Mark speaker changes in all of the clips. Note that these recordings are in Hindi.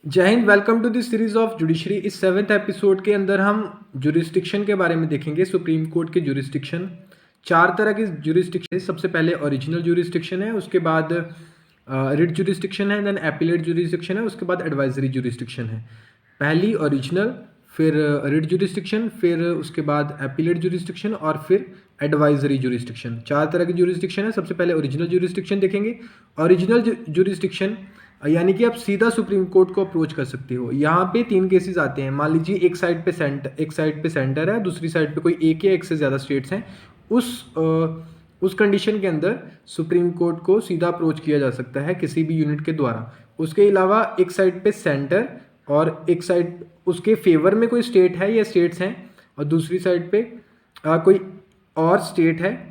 Speaker 1: जय Hind. Welcome to this series of judiciary. इस सेवेंथ एपिसोड के अंदर हम जुरिस्डिक्शन के बारे में देखेंगे। सुप्रीम कोर्ट के जुरिस्डिक्शन, चार तरह की जुरिस्डिक्शन है। सबसे पहले ओरिजिनल जुरिस्डिक्शन है, उसके बाद रिट जुरिस्डिक्शन है, देन एपीलेट जुरिस्डिक्शन है, उसके बाद एडवाइजरी जुरिस्डिक्शन है। पहली ओरिजिनल, फिर रिट जुरिस्डिक्शन, फिर उसके बाद एपीलेट जुरिस्डिक्शन और फिर एडवाइजरी जुरिस्डिक्शन। चार तरह की जुरिस्डिक्शन है। सबसे पहले ओरिजिनल जुरिस्डिक्शन देखेंगे। ओरिजिनल जुरिस्डिक्शन यानी कि आप सीधा सुप्रीम कोर्ट को अप्रोच कर सकते हो। यहाँ पे तीन केसेस आते हैं। मान लीजिए एक साइड पे सेंटर है, दूसरी साइड पे कोई एक या एक से ज़्यादा स्टेट्स हैं। उस कंडीशन के अंदर सुप्रीम कोर्ट को सीधा अप्रोच किया जा सकता है किसी भी यूनिट के द्वारा। उसके अलावा एक साइड पे सेंटर और एक साइड उसके फेवर में कोई स्टेट है या स्टेट्स हैं, और दूसरी साइड पे कोई और स्टेट है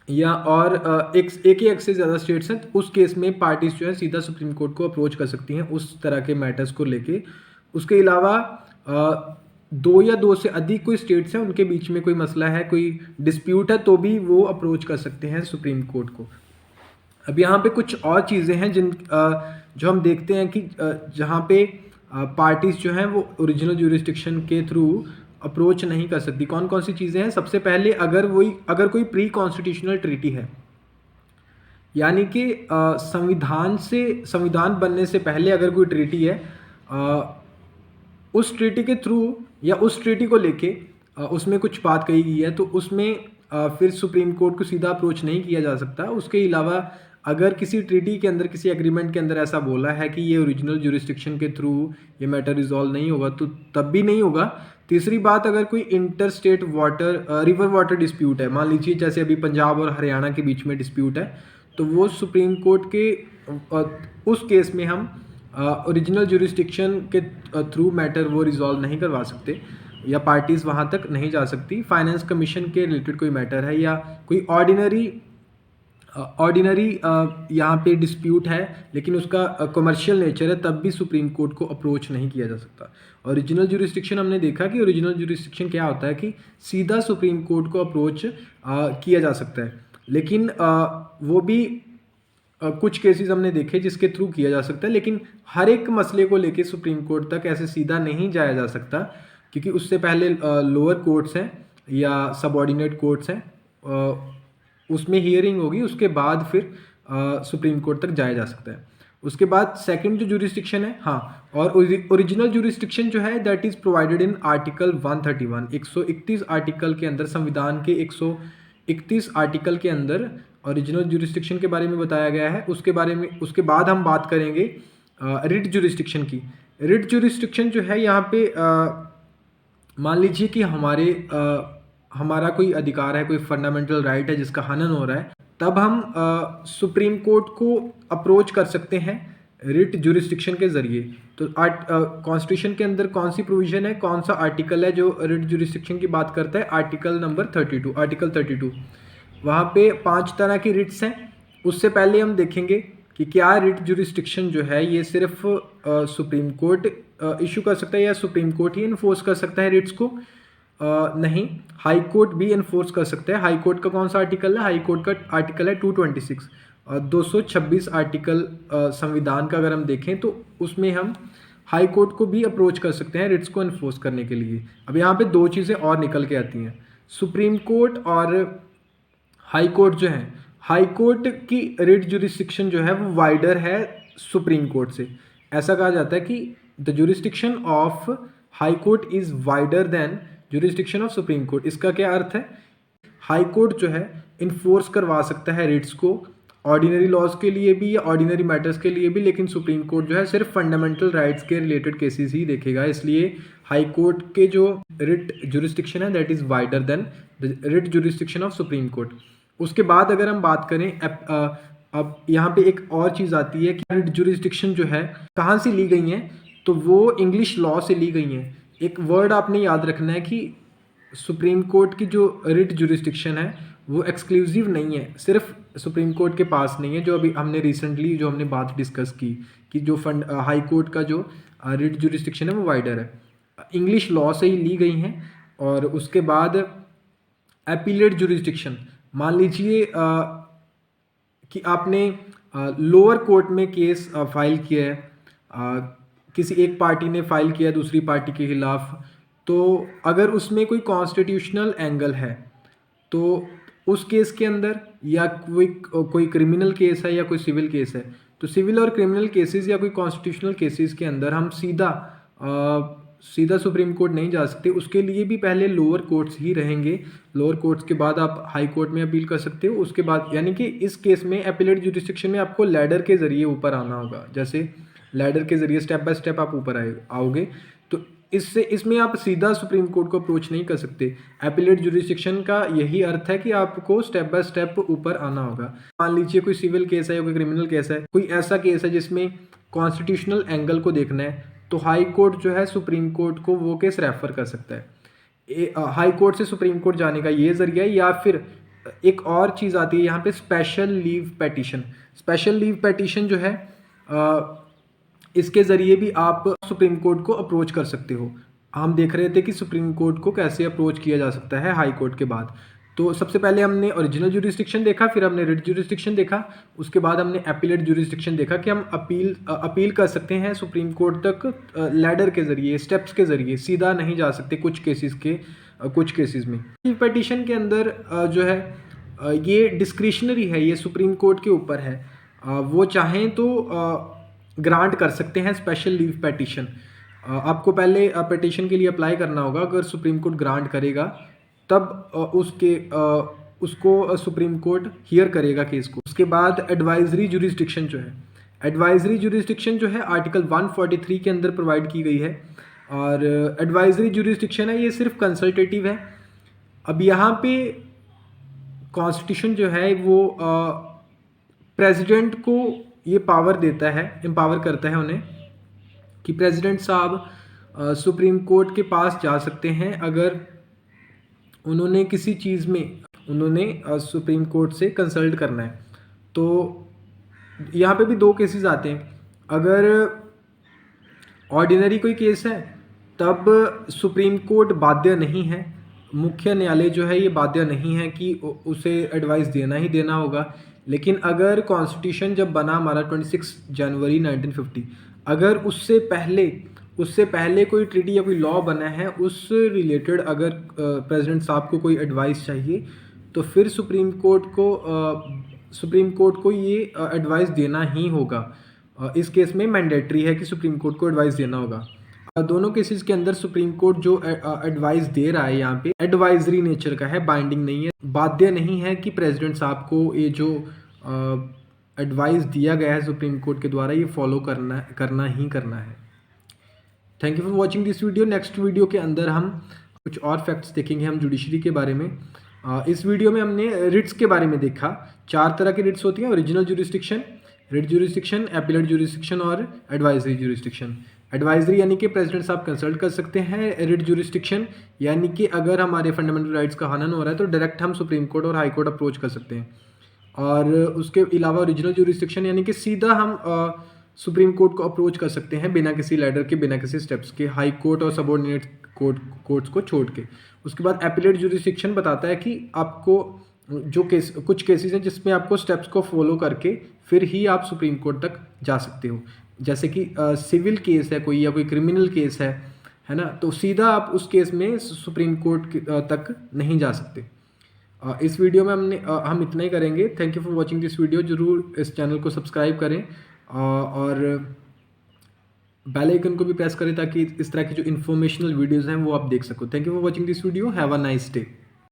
Speaker 1: या और एक या एक से ज़्यादा स्टेट्स हैं, तो उस केस में पार्टीज जो है सीधा सुप्रीम कोर्ट को अप्रोच कर सकती हैं उस तरह के मैटर्स को लेके। उसके अलावा दो या दो से अधिक कोई स्टेट्स हैं, उनके बीच में कोई मसला है, कोई डिस्प्यूट है, तो भी वो अप्रोच कर सकते हैं सुप्रीम कोर्ट को। अब यहाँ पे कुछ और चीज़ें हैं जो हम देखते हैं कि जहाँ पे पार्टीज जो हैं वो ओरिजिनल ज्यूरिस्डिक्शन के थ्रू अप्रोच नहीं कर सकती। कौन कौन सी चीज़ें हैं? सबसे पहले अगर कोई प्री कॉन्स्टिट्यूशनल ट्रीटी है, यानी कि संविधान बनने से पहले अगर कोई ट्रीटी है, उस ट्रीटी के थ्रू या उस ट्रीटी को लेके उसमें कुछ बात कही गई है, तो उसमें फिर सुप्रीम कोर्ट को सीधा अप्रोच नहीं किया जा सकता। उसके अलावा अगर किसी ट्रीटी के अंदर, किसी एग्रीमेंट के अंदर ऐसा बोला है कि ये ओरिजिनल ज्यूरिस्डिक्शन के थ्रू ये मैटर रिजॉल्व नहीं होगा, तो तब भी नहीं होगा। तीसरी बात, अगर कोई inter state river water dispute है, मान लीजिए जैसे अभी पंजाब और हरियाणा के बीच में डिस्प्यूट है, तो वो सुप्रीम कोर्ट के उस केस में हम ओरिजिनल ज्यूरिस्डिक्शन के थ्रू मैटर वो रिजॉल्व नहीं करवा सकते या पार्टीज़ वहाँ तक नहीं जा सकती। फाइनेंस कमीशन के रिलेटेड कोई मैटर है या कोई ऑर्डिनरी यहाँ पे डिस्प्यूट है, लेकिन उसका कमर्शियल नेचर है, तब भी सुप्रीम कोर्ट को अप्रोच नहीं किया जा सकता। ओरिजिनल ज्यूरिस्डिक्शन हमने देखा कि ओरिजिनल ज्यूरिस्डिक्शन क्या होता है कि सीधा सुप्रीम कोर्ट को अप्रोच किया जा सकता है, लेकिन वो भी कुछ केसेस हमने देखे जिसके थ्रू किया जा सकता है, लेकिन हर एक मसले को लेके सुप्रीम कोर्ट तक ऐसे सीधा नहीं जाया जा सकता, क्योंकि उससे पहले लोअर कोर्ट्स हैं या सबऑर्डिनेट कोर्ट्स हैं, उसमें हियरिंग होगी, उसके बाद फिर सुप्रीम कोर्ट तक जाया जा सकता है। उसके बाद सेकंड जो जुरिस्डिक्शन है, हाँ, और ओरिजिनल जुरिस्डिक्शन जो है that is provided in article 131, 131 article के अंदर, संविधान के 131 आर्टिकल के अंदर ओरिजिनल जुरिस्डिक्शन के बारे में बताया गया है। उसके बाद हम बात करेंगे रिट जुरिस्डिक्शन की। रिट जुरिस्डिक्शन जो है यहाँ पे मान लीजिए कि हमारा कोई अधिकार है, कोई फंडामेंटल राइट है जिसका हनन हो रहा है, तब हम सुप्रीम कोर्ट को अप्रोच कर सकते हैं रिट जुरिस्डिक्शन के ज़रिए। तो कॉन्स्टिट्यूशन के अंदर कौन सी प्रोविज़न है, कौन सा आर्टिकल है जो रिट जुरिस्डिक्शन की बात करता है? Article number 32, article 32। वहाँ पे 5 तरह की रिट्स हैं। उससे पहले हम देखेंगे कि क्या रिट जुरिस्डिक्शन जो है ये सिर्फ सुप्रीम कोर्ट इशू कर सकता है या सुप्रीम कोर्ट ही इन्फोर्स कर सकता है रिट्स को? नहीं, हाई कोर्ट भी इन्फोर्स कर सकता है। हाई कोर्ट का कौन सा आर्टिकल है? हाई कोर्ट का आर्टिकल है 226 और 226 आर्टिकल संविधान का अगर हम देखें तो उसमें हम हाई कोर्ट को भी अप्रोच कर सकते हैं रिट्स को इन्फोर्स करने के लिए। अब यहाँ पे दो चीज़ें और निकल के आती हैं, सुप्रीम कोर्ट और हाई कोर्ट जो है, हाई कोर्ट की रिट जुरिस्डिक्शन जो है वो वाइडर है सुप्रीम कोर्ट से। ऐसा कहा जाता है कि the jurisdiction of high court is wider than jurisdiction of supreme court. इसका क्या अर्थ है? हाई कोर्ट जो है इन्फोर्स करवा सकता है रिट्स को ऑर्डिनरी लॉज के लिए भी या ऑर्डिनरी मैटर्स के लिए भी, लेकिन सुप्रीम कोर्ट जो है सिर्फ फंडामेंटल राइट्स के रिलेटेड केसेस ही देखेगा। इसलिए हाई कोर्ट के जो रिट जुरिस्डिक्शन है that is wider than the writ jurisdiction of supreme court. उसके बाद अगर हम बात करें, अब यहाँ पे एक और चीज़ आती है कि रिट जुरिस्डिक्शन जो है कहाँ से ली गई हैं, तो वो इंग्लिश लॉ से ली गई हैं। एक वर्ड आपने याद रखना है कि सुप्रीम कोर्ट की जो रिट जुरिस्डिक्शन है वो एक्सक्लूसिव नहीं है, सिर्फ सुप्रीम कोर्ट के पास नहीं है। जो अभी हमने रिसेंटली जो हमने बात डिस्कस की कि जो हाई कोर्ट का जो रिट जुरिस्डिक्शन है वो वाइडर है, इंग्लिश लॉ से ही ली गई हैं। और उसके बाद एपीलेट जुरिस्डिक्शन, मान लीजिए कि आपने लोअर कोर्ट में केस फाइल किया है, किसी एक पार्टी ने फाइल किया दूसरी पार्टी के खिलाफ, तो अगर उसमें कोई कॉन्स्टिट्यूशनल एंगल है तो उस केस के अंदर, या कोई कोई क्रिमिनल केस है या कोई सिविल केस है, तो सिविल और क्रिमिनल केसेस या कोई कॉन्स्टिट्यूशनल केसेस के अंदर हम सीधा सुप्रीम कोर्ट नहीं जा सकते। उसके लिए भी पहले लोअर कोर्ट्स ही रहेंगे। लोअर कोर्ट्स के बाद आप हाई कोर्ट में अपील कर सकते हो। उसके बाद यानी कि इस केस में एपिलेट जुरिस्डिक्शन में आपको लैडर के ज़रिए ऊपर आना होगा। जैसे लैडर के ज़रिए स्टेप बाय स्टेप आप ऊपर आओगे, तो इसमें आप सीधा सुप्रीम कोर्ट को अप्रोच नहीं कर सकते। एपिलेट जुरिस्डिक्शन का यही अर्थ है कि आपको स्टेप बाय स्टेप ऊपर आना होगा। मान लीजिए कोई सिविल केस है या कोई क्रिमिनल केस है, कोई ऐसा केस है जिसमें कॉन्स्टिट्यूशनल एंगल को देखना है, तो हाई कोर्ट जो है सुप्रीम कोर्ट को वो केस रेफर कर सकता है। हाई कोर्ट से सुप्रीम कोर्ट जाने का ये जरिया है। या फिर एक और चीज़ आती है यहाँ पे, special leave petition. Special leave petition जो है इसके ज़रिए भी आप सुप्रीम कोर्ट को अप्रोच कर सकते हो। हम देख रहे थे कि सुप्रीम कोर्ट को कैसे अप्रोच किया जा सकता है हाई कोर्ट के बाद। तो सबसे पहले हमने ओरिजिनल जुरिस्डिक्शन देखा, फिर हमने रिट जुरिस्डिक्शन देखा, उसके बाद हमने एपिलेट जुरिस्डिक्शन देखा कि हम अपील कर सकते हैं सुप्रीम कोर्ट तक लैडर के ज़रिए, स्टेप्स के ज़रिए, सीधा नहीं जा सकते कुछ केसेस में। पिटीशन के अंदर जो है ये डिस्क्रिशनरी है, ये सुप्रीम कोर्ट के ऊपर है। वो चाहें तो ग्रांट कर सकते हैं स्पेशल लीव पेटिशन। आपको पहले पेटिशन के लिए अप्लाई करना होगा। अगर सुप्रीम कोर्ट ग्रांट करेगा तब उसको सुप्रीम कोर्ट हियर करेगा केस को। उसके बाद एडवाइजरी जुरिस्डिक्शन जो है, एडवाइजरी जुरिस्डिक्शन जो है आर्टिकल 143 के अंदर प्रोवाइड की गई है। और एडवाइजरी जुरिस्डिक्शन है, ये सिर्फ कंसल्टेटिव है। अब यहाँ पे कॉन्स्टिट्यूशन जो है वो प्रेसिडेंट को ये पावर देता है, एम्पावर करता है उन्हें कि प्रेसिडेंट साहब सुप्रीम कोर्ट के पास जा सकते हैं अगर उन्होंने किसी चीज़ में सुप्रीम कोर्ट से कंसल्ट करना है। तो यहाँ पे भी दो केसेस आते हैं। अगर ऑर्डिनरी कोई केस है तब सुप्रीम कोर्ट बाध्य नहीं है, मुख्य न्यायालय जो है ये बाध्य नहीं है कि उसे एडवाइस देना ही देना होगा। लेकिन अगर कॉन्स्टिट्यूशन जब बना हमारा 26 जनवरी 1950, अगर उससे पहले कोई ट्रीटी या कोई लॉ बना है, उस रिलेटेड अगर प्रेसिडेंट साहब को कोई एडवाइस चाहिए तो फिर सुप्रीम कोर्ट को ये एडवाइस देना ही होगा। इस केस में मैंडेटरी है कि सुप्रीम कोर्ट को एडवाइस देना होगा। दोनों केसेस के अंदर सुप्रीम कोर्ट जो एडवाइस दे रहा है यहाँ पे एडवाइजरी नेचर का है, बाइंडिंग नहीं है, बाध्य नहीं है कि प्रेसिडेंट साहब को ये जो एडवाइस दिया गया है सुप्रीम कोर्ट के द्वारा ये फॉलो करना है। Thank you for watching this video. Next video के अंदर हम कुछ और फैक्ट्स देखेंगे हम जुडिशरी के बारे में। इस वीडियो में हमने रिट्स के बारे में देखा। 4 तरह की रिट्स होती हैं, original jurisdiction, writ jurisdiction, appellate jurisdiction और एडवाइजरी जुरिस्डिक्शन। एडवाइजरी यानी कि प्रेसिडेंट साहब कंसल्ट कर सकते हैं। रिट जुरिस्डिक्शन यानी कि अगर हमारे फंडामेंटल राइट्स का हनन हो रहा है तो डायरेक्ट हम सुप्रीम कोर्ट और हाई कोर्ट अप्रोच कर सकते हैं। और उसके अलावा ओरिजिनल जुरिस्डिक्शन यानी कि सीधा हम सुप्रीम कोर्ट को अप्रोच कर सकते हैं बिना किसी लैडर के, बिना किसी स्टेप्स के, हाई कोर्ट और सबऑर्डिनेट कोर्ट्स को छोड़ के। उसके बाद एपिलेट जुरिस्डिक्शन बताता है कि आपको जो कुछ केसेस हैं जिसमें आपको स्टेप्स को फॉलो करके फिर ही आप सुप्रीम कोर्ट तक जा सकते हो। जैसे कि सिविल केस है कोई या कोई क्रिमिनल केस है ना, तो सीधा आप उस केस में सुप्रीम कोर्ट तक नहीं जा सकते। इस वीडियो में हम इतना ही करेंगे। Thank you for watching this video. ज़रूर इस चैनल को सब्सक्राइब करें और बेल आइकन को भी प्रेस करें ताकि इस तरह की जो इन्फॉर्मेशनल वीडियोज़ हैं वो आप देख सको। Thank you for watching this video. Have a nice day.